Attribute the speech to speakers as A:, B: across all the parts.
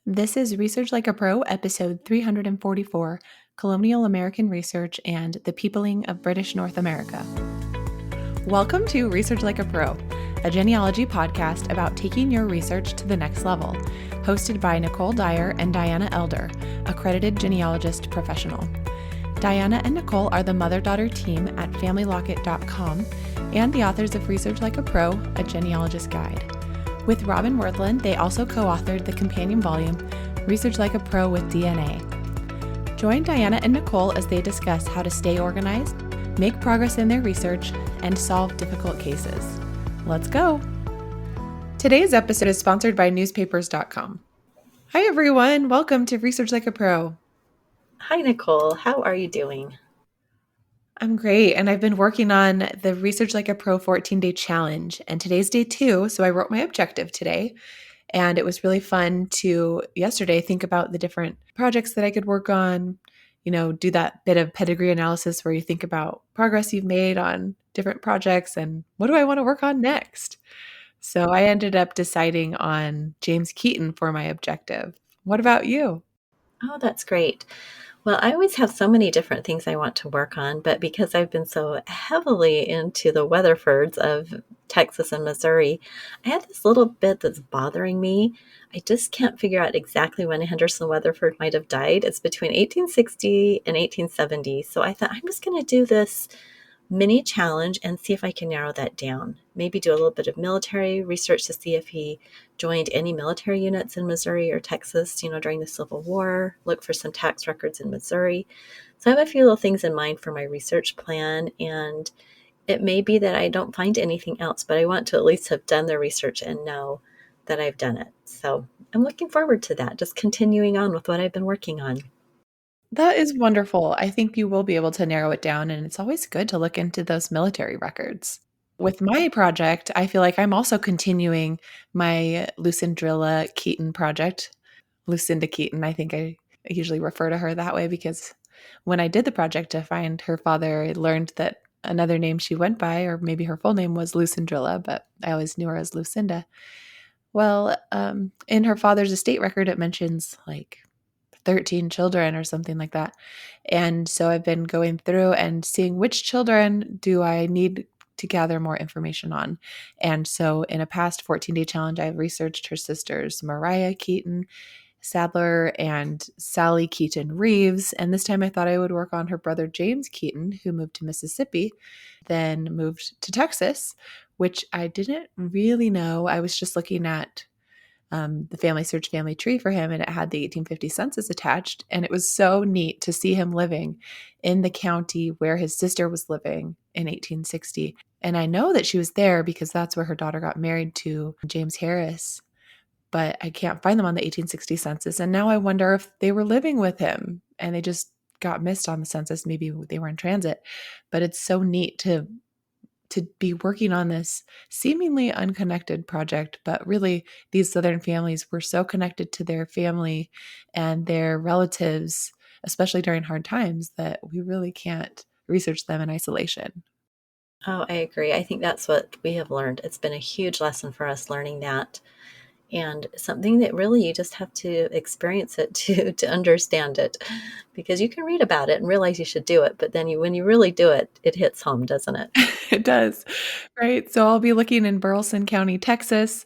A: This is Research Like a Pro, episode 344, Colonial American Research and the Peopling of British North America. Welcome to Research Like a Pro, a genealogy podcast about taking your research to the next level, hosted by Nicole Dyer and Diana Elder, accredited genealogist professional. Diana and Nicole are the mother-daughter team at FamilyLocket.com and the authors of Research Like a Pro, a genealogist guide. With Robin Worthland, they also co-authored the companion volume, Research Like a Pro with DNA. Join Diana and Nicole as they discuss how to stay organized, make progress in their research, and solve difficult cases. Let's go! Today's episode is sponsored by newspapers.com. Hi everyone, welcome to Research Like a Pro.
B: Hi Nicole, how are you doing?
A: I'm great, and I've been working on the Research Like a Pro 14-day challenge, and today's day 2, so I wrote my objective today, and it was really fun to, yesterday, think about the different projects that I could work on, do that bit of pedigree analysis where you think about progress you've made on different projects and what do I want to work on next? So I ended up deciding on James Keaton for my objective. What about you?
B: Oh, that's great. Well, I always have so many different things I want to work on, but because I've been so heavily into the Weatherfords of Texas and Missouri, I have this little bit that's bothering me. I just can't figure out exactly when Henderson Weatherford might have died. It's between 1860 and 1870. So I thought I'm just going to do this mini challenge and see if I can narrow that down. Maybe do a little bit of military research to see if he joined any military units in Missouri or Texas, during the Civil War, look for some tax records in Missouri. So I have a few little things in mind for my research plan, and it may be that I don't find anything else, but I want to at least have done the research and know that I've done it. So I'm looking forward to that, just continuing on with what I've been working on.
A: That is wonderful. I think you will be able to narrow it down, and it's always good to look into those military records. With my project, I feel like I'm also continuing my Lucindrilla Keaton project. Lucinda Keaton, I think I usually refer to her that way because when I did the project to find her father, I learned that another name she went by, or maybe her full name was Lucindrilla, but I always knew her as Lucinda. Well, in her father's estate record, it mentions like 13 children or something like that. And so I've been going through and seeing which children do I need to gather more information on. And so in a past 14-day challenge, I've researched her sisters, Mariah Keaton Sadler and Sally Keaton Reeves. And this time I thought I would work on her brother, James Keaton, who moved to Mississippi, then moved to Texas, which I didn't really know. I was just looking at the Family Search family tree for him, and it had the 1850 census attached. And it was so neat to see him living in the county where his sister was living in 1860. And I know that she was there because that's where her daughter got married to James Harris, but I can't find them on the 1860 census. And now I wonder if they were living with him and they just got missed on the census. Maybe they were in transit, but it's so neat to be working on this seemingly unconnected project, but really these Southern families were so connected to their family and their relatives, especially during hard times, that we really can't research them in isolation.
B: Oh, I agree. I think that's what we have learned. It's been a huge lesson for us learning that. And something that really you just have to experience it to understand it, because you can read about it and realize you should do it, but then when you really do it, it hits home, doesn't it?
A: It does, right? So I'll be looking in Burleson County, Texas,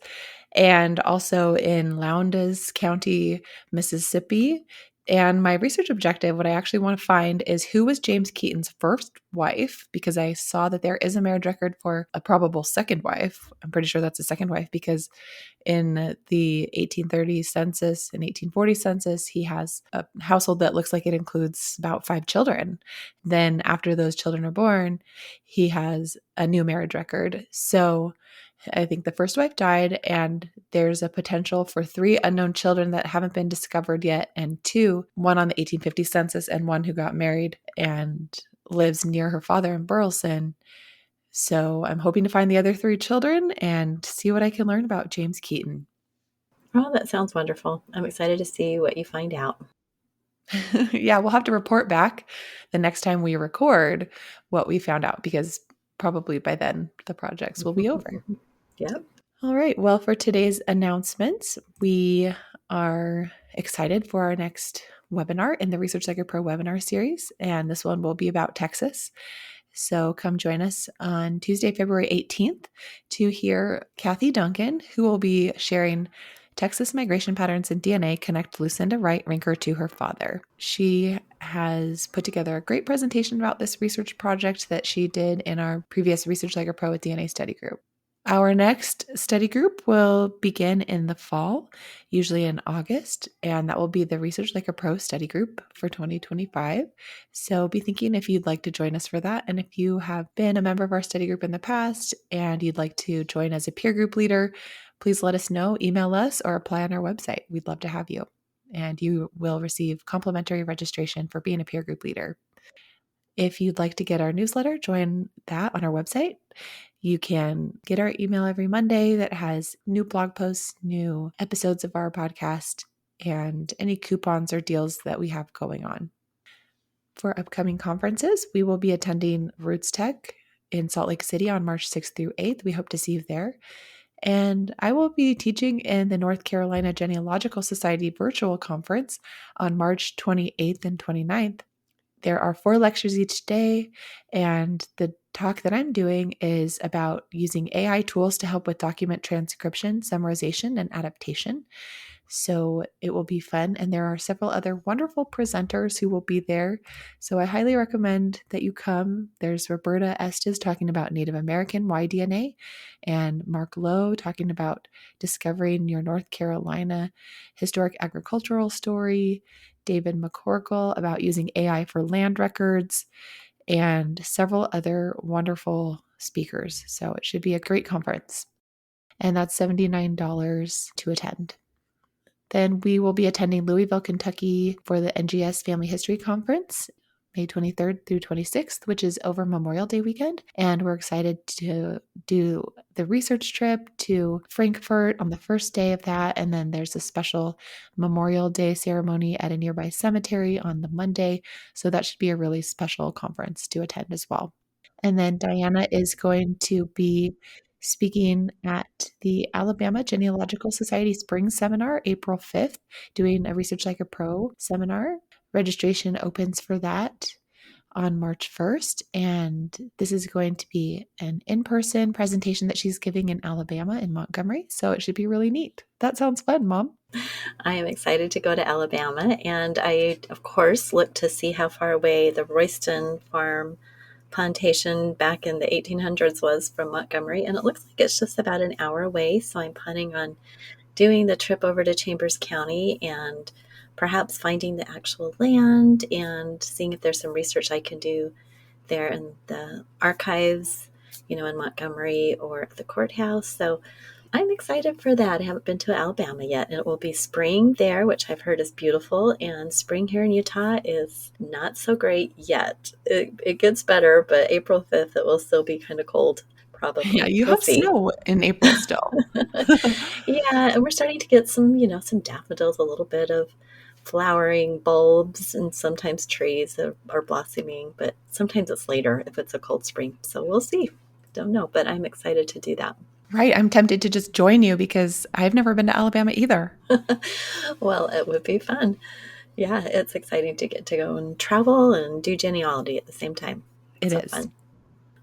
A: and also in Lowndes County, Mississippi. And my research objective, what I actually want to find is who was James Keaton's first wife, because I saw that there is a marriage record for a probable second wife. I'm pretty sure that's a second wife because in the 1830 census and 1840 census, he has a household that looks like it includes about 5 children. Then after those children are born, he has a new marriage record. So I think the first wife died, and there's a potential for 3 unknown children that haven't been discovered yet, and 2, one on the 1850 census and one who got married and lives near her father in Burleson. So I'm hoping to find the other 3 children and see what I can learn about James Keaton.
B: Oh, that sounds wonderful. I'm excited to see what you find out.
A: Yeah, we'll have to report back the next time we record what we found out, because probably by then the projects will be over.
B: Yep.
A: All right. Well, for today's announcements, we are excited for our next webinar in the Research Like a Pro webinar series, and this one will be about Texas. So come join us on Tuesday, February 18th to hear Kathy Duncan, who will be sharing Texas migration patterns in DNA connect Lucinda Wright Rinker to her father. She has put together a great presentation about this research project that she did in our previous Research Like a Pro with DNA study group. Our next study group will begin in the fall, usually in August, and that will be the Research Like a Pro study group for 2025. So be thinking if you'd like to join us for that. And if you have been a member of our study group in the past and you'd like to join as a peer group leader, please let us know, email us, or apply on our website. We'd love to have you. And you will receive complimentary registration for being a peer group leader. If you'd like to get our newsletter, join that on our website. You can get our email every Monday that has new blog posts, new episodes of our podcast, and any coupons or deals that we have going on. For upcoming conferences, we will be attending Roots Tech in Salt Lake City on March 6th through 8th. We hope to see you there. And I will be teaching in the North Carolina Genealogical Society virtual conference on March 28th and 29th. There are 4 lectures each day, and the talk that I'm doing is about using AI tools to help with document transcription, summarization, and adaptation. So it will be fun, and there are several other wonderful presenters who will be there. So I highly recommend that you come. There's Roberta Estes talking about Native American Y-DNA, and Mark Lowe talking about discovering your North Carolina historic agricultural story, David McCorkle about using AI for land records, and several other wonderful speakers. So it should be a great conference. And that's $79 to attend. Then we will be attending Louisville, Kentucky for the NGS Family History Conference, May 23rd through 26th, which is over Memorial Day weekend. And we're excited to do the research trip to Frankfurt on the first day of that. And then there's a special Memorial Day ceremony at a nearby cemetery on the Monday. So that should be a really special conference to attend as well. And then Diana is going to be speaking at the Alabama Genealogical Society Spring Seminar, April 5th, doing a Research Like a Pro seminar. Registration opens for that on March 1st. And this is going to be an in-person presentation that she's giving in Alabama in Montgomery. So it should be really neat. That sounds fun, Mom.
B: I am excited to go to Alabama, and I, of course, look to see how far away the Royston Farm plantation back in the 1800s was from Montgomery, and it looks like it's just about an hour away. So I'm planning on doing the trip over to Chambers County and perhaps finding the actual land and seeing if there's some research I can do there in the archives, in Montgomery or at the courthouse. So I'm excited for that. I haven't been to Alabama yet, and it will be spring there, which I've heard is beautiful, and spring here in Utah is not so great yet. It gets better, but April 5th, it will still be kind of cold,
A: Yeah,
B: probably.
A: you
B: We'll
A: have
B: see.
A: snow in April still.
B: Yeah, and we're starting to get some daffodils, a little bit of flowering bulbs, and sometimes trees are blossoming, but sometimes it's later if it's a cold spring. So we'll see. Don't know, but I'm excited to do that.
A: Right. I'm tempted to just join you because I've never been to Alabama either.
B: Well, it would be fun. Yeah, it's exciting to get to go and travel and do genealogy at the same time.
A: It
B: So
A: is.
B: fun.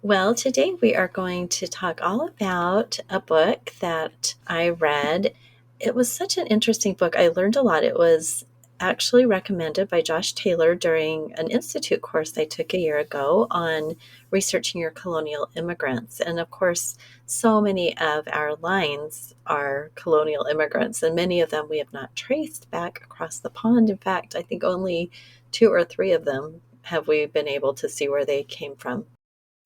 B: Well, today we are going to talk all about a book that I read. It was such an interesting book. I learned a lot. It was actually recommended by Josh Taylor during an institute course I took a year ago on researching your colonial immigrants. And of course, so many of our lines are colonial immigrants, and many of them we have not traced back across the pond. In fact, I think only 2 or 3 of them have we been able to see where they came from.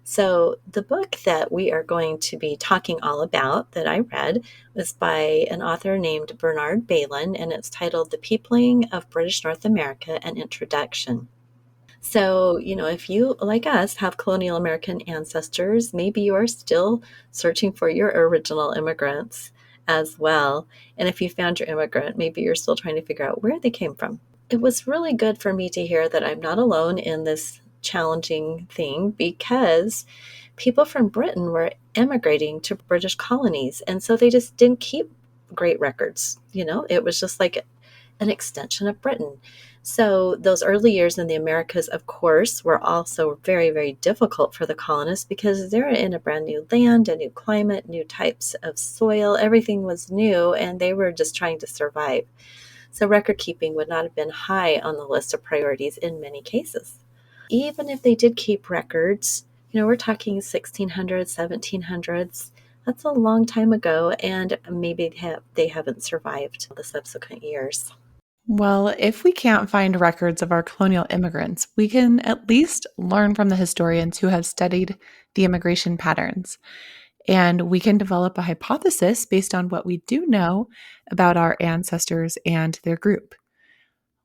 B: So the book that we are going to be talking all about that I read was by an author named Bernard Bailyn, and it's titled The Peopling of British North America: An Introduction. So, if you, like us, have colonial American ancestors, maybe you are still searching for your original immigrants as well. And if you found your immigrant, maybe you're still trying to figure out where they came from. It was really good for me to hear that I'm not alone in this challenging thing, because people from Britain were emigrating to British colonies. And so they just didn't keep great records. It was just like an extension of Britain. So those early years in the Americas, of course, were also very, very difficult for the colonists because they're in a brand new land, a new climate, new types of soil. Everything was new, and they were just trying to survive. So record keeping would not have been high on the list of priorities in many cases. Even if they did keep records, we're talking 1600s, 1700s. That's a long time ago, and maybe they haven't survived the subsequent years.
A: Well, if we can't find records of our colonial immigrants, we can at least learn from the historians who have studied the immigration patterns. And we can develop a hypothesis based on what we do know about our ancestors and their group.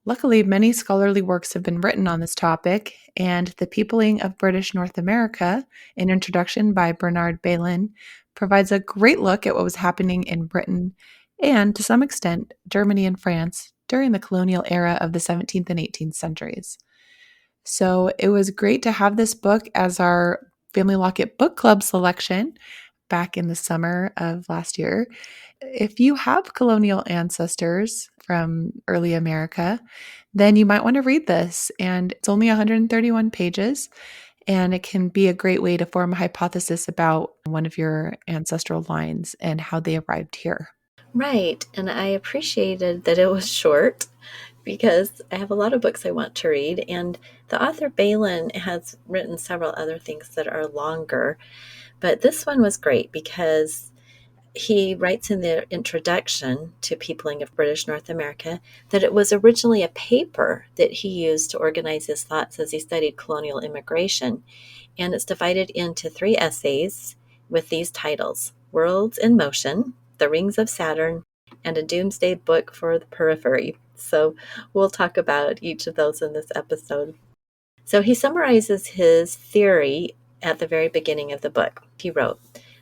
A: Luckily, many scholarly works have been written on this topic, and The Peopling of British North America, an introduction by Bernard Bailyn, provides a great look at what was happening in Britain and, to some extent, Germany and France during the colonial era of the 17th and 18th centuries. So it was great to have this book as our Family Locket Book Club selection back in the summer of last year. If you have colonial ancestors from early America, then you might want to read this. And it's only 131 pages, and it can be a great way to form a hypothesis about one of your ancestral lines and how they arrived here.
B: Right. And I appreciated that it was short because I have a lot of books I want to read. And the author Bailyn has written several other things that are longer. But this one was great because he writes in the introduction to Peopling of British North America that it was originally a paper that he used to organize his thoughts as he studied colonial immigration. And it's divided into 3 essays with these titles: Worlds in Motion, The Rings of Saturn, and A Doomsday Book for the Periphery. So we'll talk about each of those in this episode. So he summarizes his theory at the very beginning of the book. He wrote,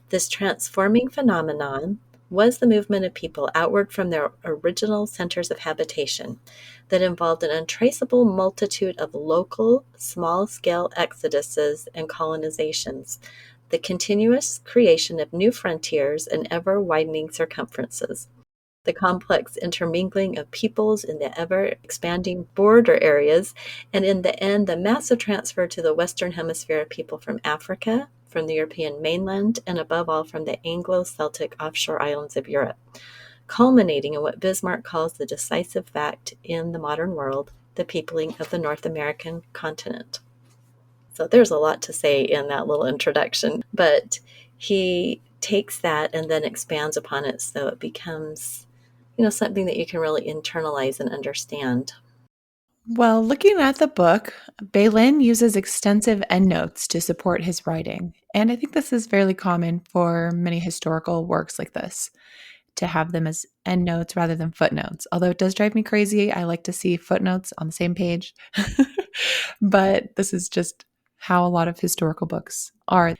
B: "This transforming phenomenon was the movement of people outward from their original centers of habitation that involved an untraceable multitude of local, small-scale exoduses and colonizations, the continuous creation of new frontiers and ever-widening circumferences, the complex intermingling of peoples in the ever-expanding border areas, and in the end, the massive transfer to the Western Hemisphere of people from Africa, from the European mainland, and above all from the Anglo-Celtic offshore islands of Europe, culminating in what Bismarck calls the decisive fact in the modern world, the peopling of the North American continent." So there's a lot to say in that little introduction, but he takes that and then expands upon it so it becomes something that you can really internalize and understand.
A: Well, looking at the book, Balin uses extensive endnotes to support his writing. And I think this is fairly common for many historical works like this, to have them as endnotes rather than footnotes. Although it does drive me crazy. I like to see footnotes on the same page. But this is just how a lot of historical books are.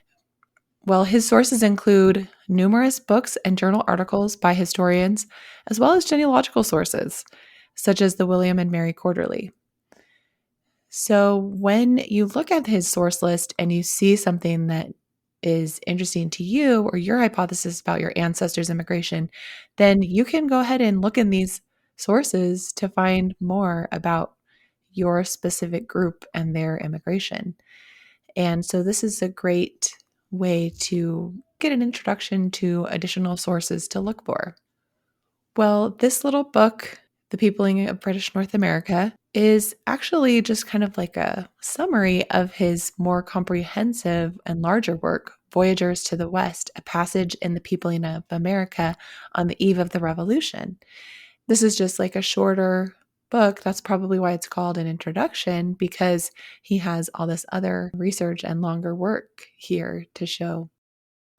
A: Well, his sources include numerous books and journal articles by historians, as well as genealogical sources, such as the William and Mary Quarterly. So when you look at his source list and you see something that is interesting to you or your hypothesis about your ancestors' immigration, then you can go ahead and look in these sources to find more about your specific group and their immigration. And so this is a great way to get an introduction to additional sources to look for. Well, this little book, The Peopling of British North America, is actually just kind of like a summary of his more comprehensive and larger work, Voyagers to the West, A Passage in the Peopling of America on the Eve of the Revolution. This is just like a shorter book. That's probably why it's called an introduction, because he has all this other research and longer work here to show.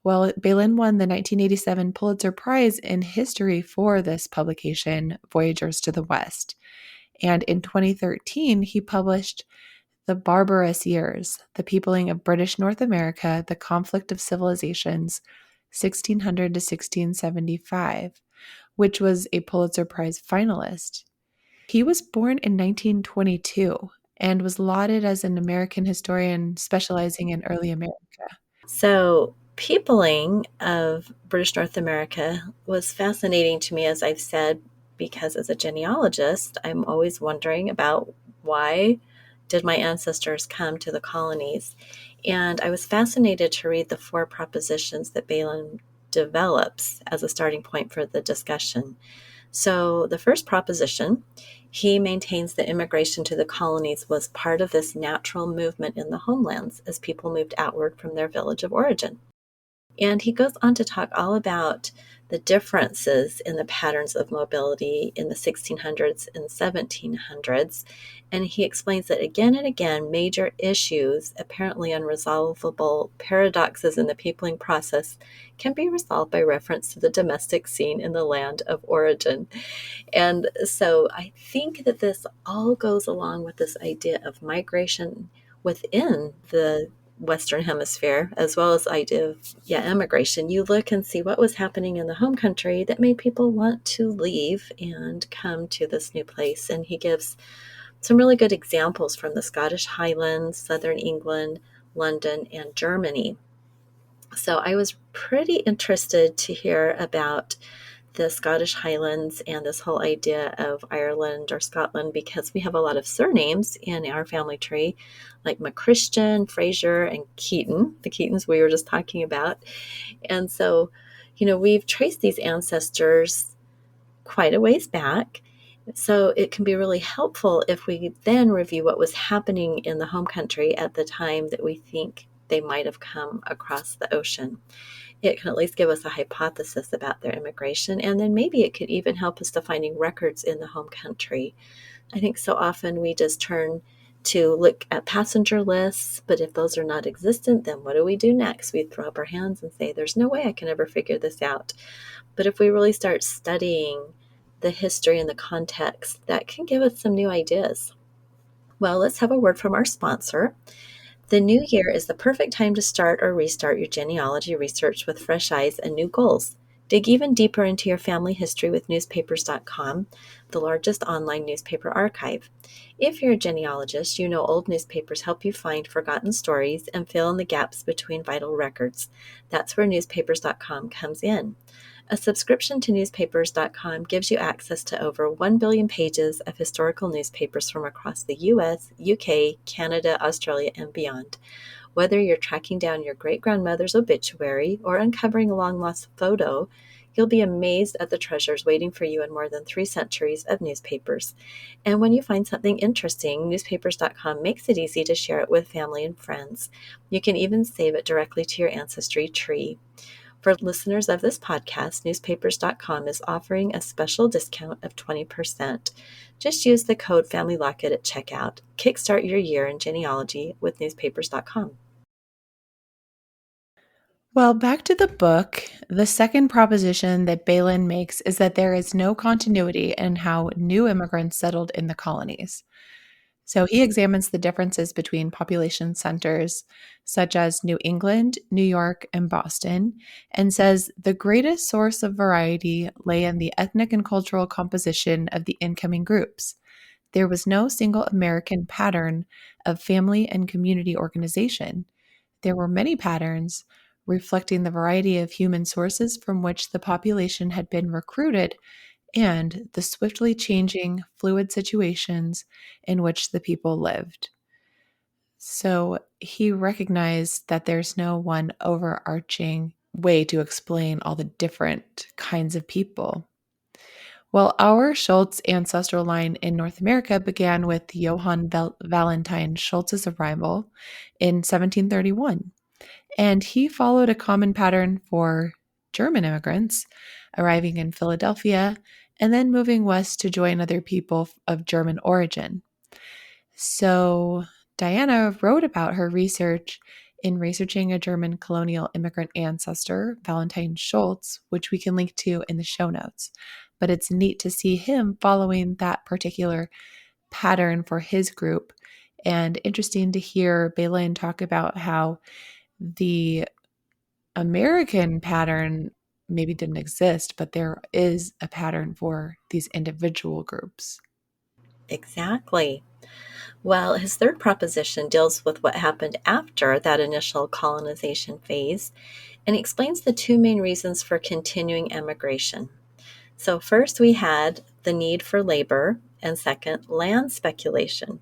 A: Well, Balin won the 1987 Pulitzer Prize in History for this publication, Voyagers to the West. And in 2013, he published The Barbarous Years, The Peopling of British North America, The Conflict of Civilizations, 1600 to 1675, which was a Pulitzer Prize finalist. He was born in 1922 and was lauded as an American historian specializing in early America.
B: So, peopling of British North America was fascinating to me, as I've said, because as a genealogist, I'm always wondering about why did my ancestors come to the colonies? And I was fascinated to read the 4 propositions that Bailyn develops as a starting point for the discussion. So, the first proposition, he maintains that immigration to the colonies was part of this natural movement in the homelands as people moved outward from their village of origin. And he goes on to talk all about the differences in the patterns of mobility in the 1600s and 1700s. And he explains that again and again, major issues, apparently unresolvable paradoxes in the peopling process, can be resolved by reference to the domestic scene in the land of origin. And so I think that this all goes along with this idea of migration within the Western Hemisphere, as well as the idea of immigration. You look and see what was happening in the home country that made people want to leave and come to this new place. And he gives some really good examples from the Scottish Highlands, Southern England, London, and Germany. So I was pretty interested to hear about the Scottish Highlands and this whole idea of Ireland or Scotland, because we have a lot of surnames in our family tree, like McChristian, Fraser, and Keaton, the Keatons we were just talking about. And so, we've traced these ancestors quite a ways back. So it can be really helpful if we then review what was happening in the home country at the time that we think they might have come across the ocean. It can at least give us a hypothesis about their immigration, and then maybe it could even help us to finding records in the home country. I think so often we just turn to look at passenger lists, but if those are not existent, then what do we do next? We throw up our hands and say, there's no way I can ever figure this out. But if we really start studying the history and the context, that can give us some new ideas. Well, let's have a word from our sponsor. The new year is the perfect time to start or restart your genealogy research with fresh eyes and new goals. Dig even deeper into your family history with newspapers.com, the largest online newspaper archive. If you're a genealogist, you know old newspapers help you find forgotten stories and fill in the gaps between vital records. That's where newspapers.com comes in. A subscription to newspapers.com gives you access to over 1 billion pages of historical newspapers from across the US, UK, Canada, Australia, and beyond. Whether you're tracking down your great-grandmother's obituary or uncovering a long-lost photo, you'll be amazed at the treasures waiting for you in more than 3 centuries of newspapers. And when you find something interesting, newspapers.com makes it easy to share it with family and friends. You can even save it directly to your ancestry tree. For listeners of this podcast, newspapers.com is offering a special discount of 20%. Just use the code FamilyLocket at checkout. Kickstart your year in genealogy with newspapers.com.
A: Well, back to the book, the second proposition that Bailyn makes is that there is no continuity in how new immigrants settled in the colonies. So he examines the differences between population centers such as New England, New York, and Boston, and says the greatest source of variety lay in the ethnic and cultural composition of the incoming groups. There was no single American pattern of family and community organization. There were many patterns reflecting the variety of human sources from which the population had been recruited and the swiftly changing, fluid situations in which the people lived. So he recognized that there's no one overarching way to explain all the different kinds of people. Well, our Schultz ancestral line in North America began with Johann Valentine Schultz's arrival in 1731, and he followed a common pattern for German immigrants arriving in Philadelphia and then moving west to join other people of German origin. So Diana wrote about her research in researching a German colonial immigrant ancestor, Valentine Schultz, which we can link to in the show notes. But it's neat to see him following that particular pattern for his group, and interesting to hear Bailyn talk about how the American pattern maybe didn't exist, but there is a pattern for these individual groups.
B: Exactly. Well, his third proposition deals with what happened after that initial colonization phase and explains the 2 main reasons for continuing emigration. So first we had the need for labor, and second, land speculation.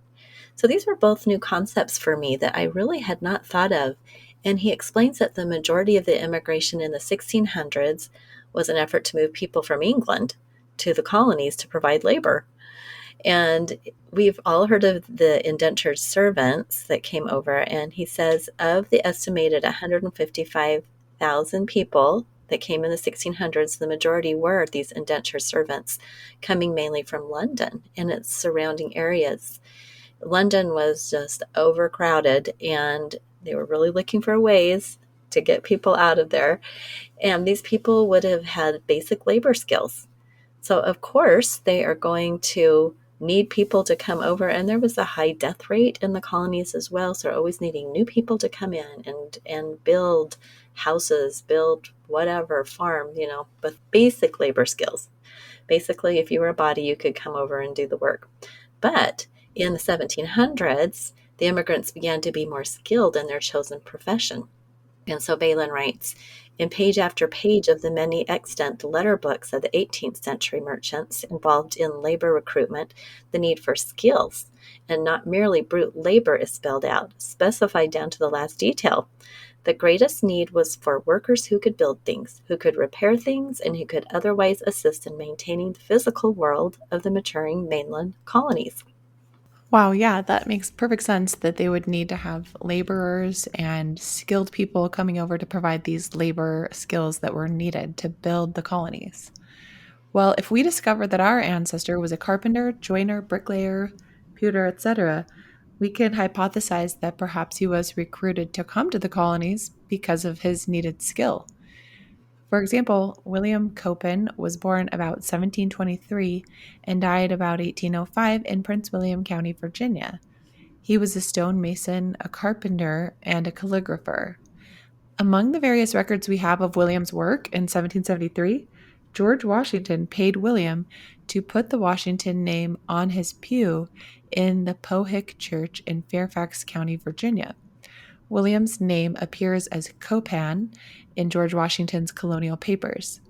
B: So these were both new concepts for me that I really had not thought of. And he explains that the majority of the immigration in the 1600s was an effort to move people from England to the colonies to provide labor. And we've all heard of the indentured servants that came over. And he says of the estimated 155,000 people that came in the 1600s, the majority were these indentured servants coming mainly from London and its surrounding areas. London was just overcrowded, and they were really looking for ways to get people out of there. And these people would have had basic labor skills. So, of course, they are going to need people to come over. And there was a high death rate in the colonies as well. So, they're always needing new people to come in and build houses, build whatever, farm, with basic labor skills. Basically, if you were a body, you could come over and do the work. But in the 1700s, the immigrants began to be more skilled in their chosen profession. And so Bailyn writes, in page after page of the many extant letter books of the 18th century merchants involved in labor recruitment, the need for skills and not merely brute labor is spelled out, specified down to the last detail. The greatest need was for workers who could build things, who could repair things, and who could otherwise assist in maintaining the physical world of the maturing mainland colonies.
A: Wow, yeah, that makes perfect sense that they would need to have laborers and skilled people coming over to provide these labor skills that were needed to build the colonies. Well, if we discover that our ancestor was a carpenter, joiner, bricklayer, pewter, etc., we can hypothesize that perhaps he was recruited to come to the colonies because of his needed skill. For example, William Copen was born about 1723 and died about 1805 in Prince William County, Virginia. He was a stonemason, a carpenter, and a calligrapher. Among the various records we have of William's work in 1773, George Washington paid William to put the Washington name on his pew in the Pohick Church in Fairfax County, Virginia. William's name appears as Copan in George Washington's colonial papers.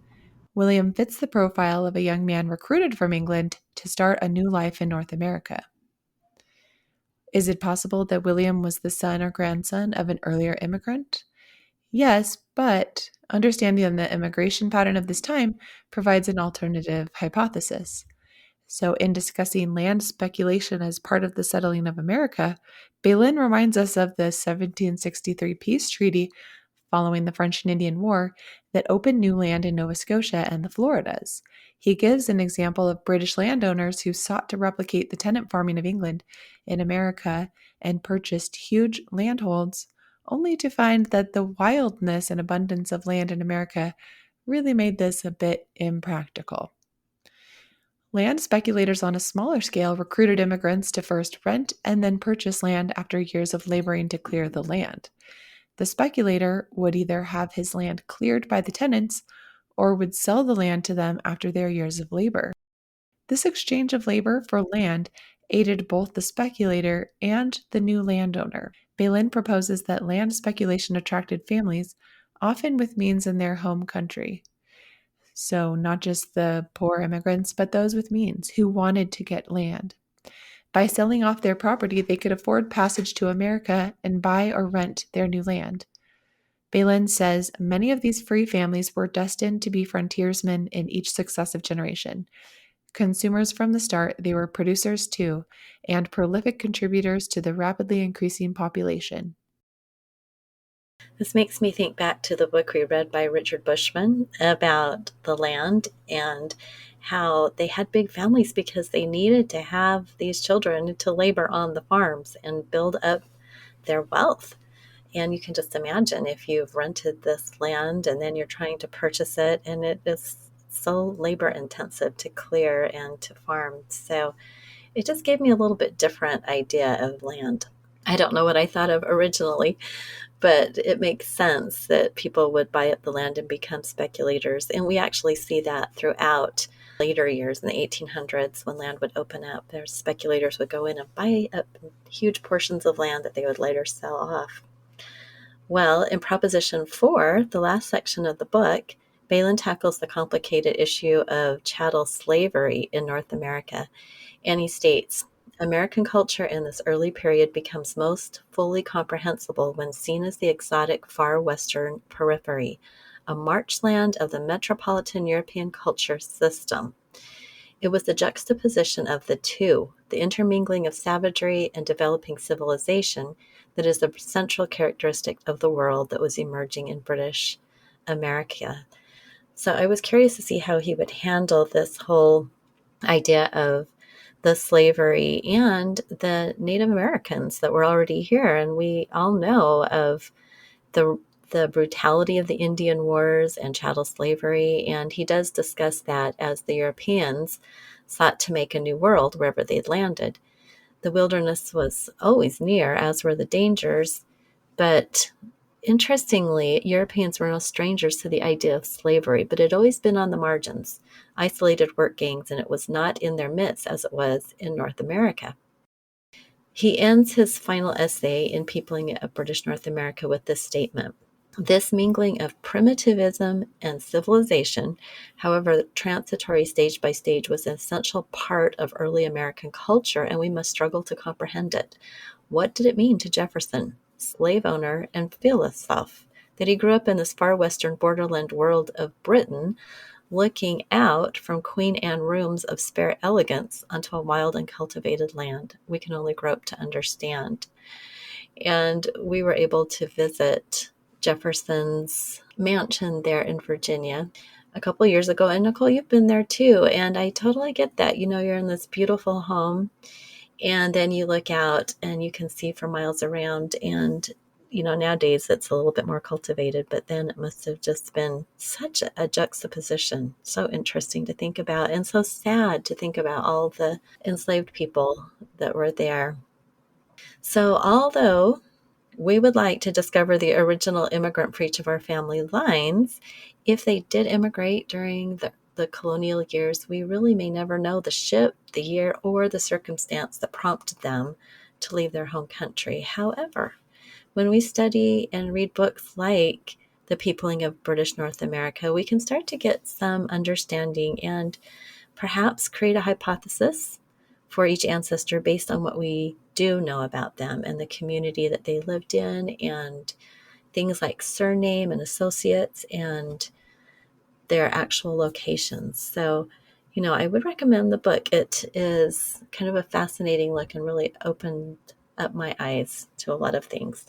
A: William fits the profile of a young man recruited from England to start a new life in North America. Is it possible that William was the son or grandson of an earlier immigrant? Yes, but understanding the immigration pattern of this time provides an alternative hypothesis. So, in discussing land speculation as part of the settling of America, Bailyn reminds us of the 1763 peace treaty following the French and Indian War that opened new land in Nova Scotia and the Floridas. He gives an example of British landowners who sought to replicate the tenant farming of England in America and purchased huge landholds, only to find that the wildness and abundance of land in America really made this a bit impractical. Land speculators on a smaller scale recruited immigrants to first rent and then purchase land after years of laboring to clear the land. The speculator would either have his land cleared by the tenants or would sell the land to them after their years of labor. This exchange of labor for land aided both the speculator and the new landowner. Bailyn proposes that land speculation attracted families, often with means in their home country. So, not just the poor immigrants, but those with means who wanted to get land. By selling off their property, they could afford passage to America and buy or rent their new land. Bailyn says many of these free families were destined to be frontiersmen in each successive generation. Consumers from the start, they were producers too, and prolific contributors to the rapidly increasing population.
B: This makes me think back to the book we read by Richard Bushman about the land and how they had big families because they needed to have these children to labor on the farms and build up their wealth. And you can just imagine if you've rented this land and then you're trying to purchase it, and it is so labor intensive to clear and to farm. So it just gave me a little bit different idea of land. I don't know what I thought of originally, but it makes sense that people would buy up the land and become speculators. And we actually see that throughout later years in the 1800s when land would open up. There's speculators would go in and buy up huge portions of land that they would later sell off. Well, in Proposition 4, the last section of the book, Bailyn tackles the complicated issue of chattel slavery in North America, and he states, American culture in this early period becomes most fully comprehensible when seen as the exotic far western periphery, a marchland of the metropolitan European culture system. It was the juxtaposition of the two, the intermingling of savagery and developing civilization, that is the central characteristic of the world that was emerging in British America. So I was curious to see how he would handle this whole idea of the slavery and the Native Americans that were already here. And we all know of the brutality of the Indian Wars and chattel slavery. And he does discuss that as the Europeans sought to make a new world wherever they'd landed. The wilderness was always near, as were the dangers. But interestingly, Europeans were no strangers to the idea of slavery, but it had always been on the margins, isolated work gangs, and it was not in their midst as it was in North America. He ends his final essay in Peopling of British North America with this statement. This mingling of primitivism and civilization, however transitory stage by stage, was an essential part of early American culture, and we must struggle to comprehend it. What did it mean to Jefferson, slave owner and philosopher, that he grew up in this far western borderland world of Britain, looking out from Queen Anne rooms of spare elegance onto a wild and cultivated land? We can only grope to understand. And we were able to visit Jefferson's mansion there in Virginia a couple years ago. And Nicole, you've been there too. And I totally get that. You know, you're in this beautiful home and then you look out and you can see for miles around. And, you know, nowadays it's a little bit more cultivated, but then it must have just been such a juxtaposition. So interesting to think about and so sad to think about all the enslaved people that were there. So although we would like to discover the original immigrant for each of our family lines, if they did immigrate during the colonial years, we really may never know the ship, the year, or the circumstance that prompted them to leave their home country. However, when we study and read books like The Peopling of British North America, we can start to get some understanding and perhaps create a hypothesis for each ancestor based on what we do know about them and the community that they lived in, and things like surname and associates and their actual locations. So, you know, I would recommend the book. It is kind of a fascinating look and really opened up my eyes to a lot of things.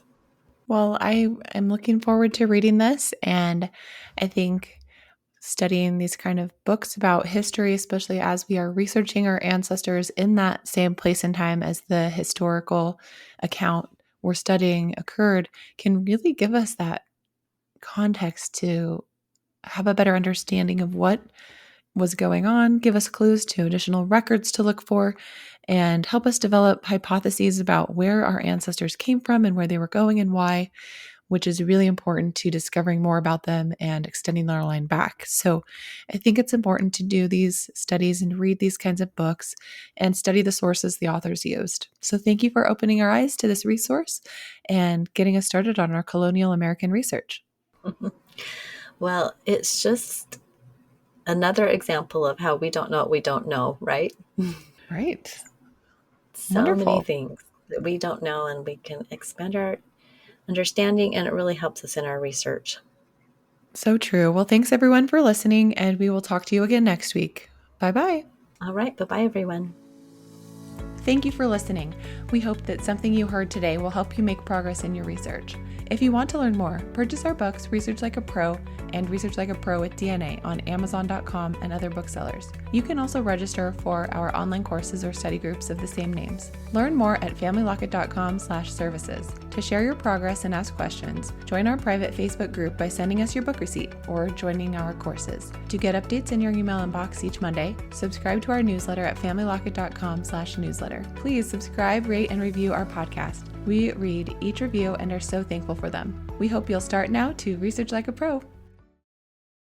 A: Well, I am looking forward to reading this, and I think studying these kind of books about history, especially as we are researching our ancestors in that same place and time as the historical account we're studying occurred, can really give us that context to have a better understanding of what was going on, give us clues to additional records to look for, and help us develop hypotheses about where our ancestors came from and where they were going and why, which is really important to discovering more about them and extending our line back. So I think it's important to do these studies and read these kinds of books and study the sources the authors used. So thank you for opening our eyes to this resource and getting us started on our colonial American research.
B: Well, it's just another example of how we don't know what we don't know, right?
A: Right.
B: So
A: Wonderful.
B: many things that we don't know, and we can expand our understanding, and it really helps us in our research.
A: So true. Well, thanks everyone for listening, and we will talk to you again next week. Bye-bye.
B: All right. Bye-bye, everyone.
A: Thank you for listening. We hope that something you heard today will help you make progress in your research. If you want to learn more, purchase our books, Research Like a Pro and Research Like a Pro with DNA on Amazon.com and other booksellers. You can also register for our online courses or study groups of the same names. Learn more at familylocket.com/services. To share your progress and ask questions, join our private Facebook group by sending us your book receipt or joining our courses. To get updates in your email inbox each Monday, subscribe to our newsletter at familylocket.com/newsletter. Please subscribe, rate, and review our podcast. We read each review and are so thankful for them. We hope you'll start now to research like a pro.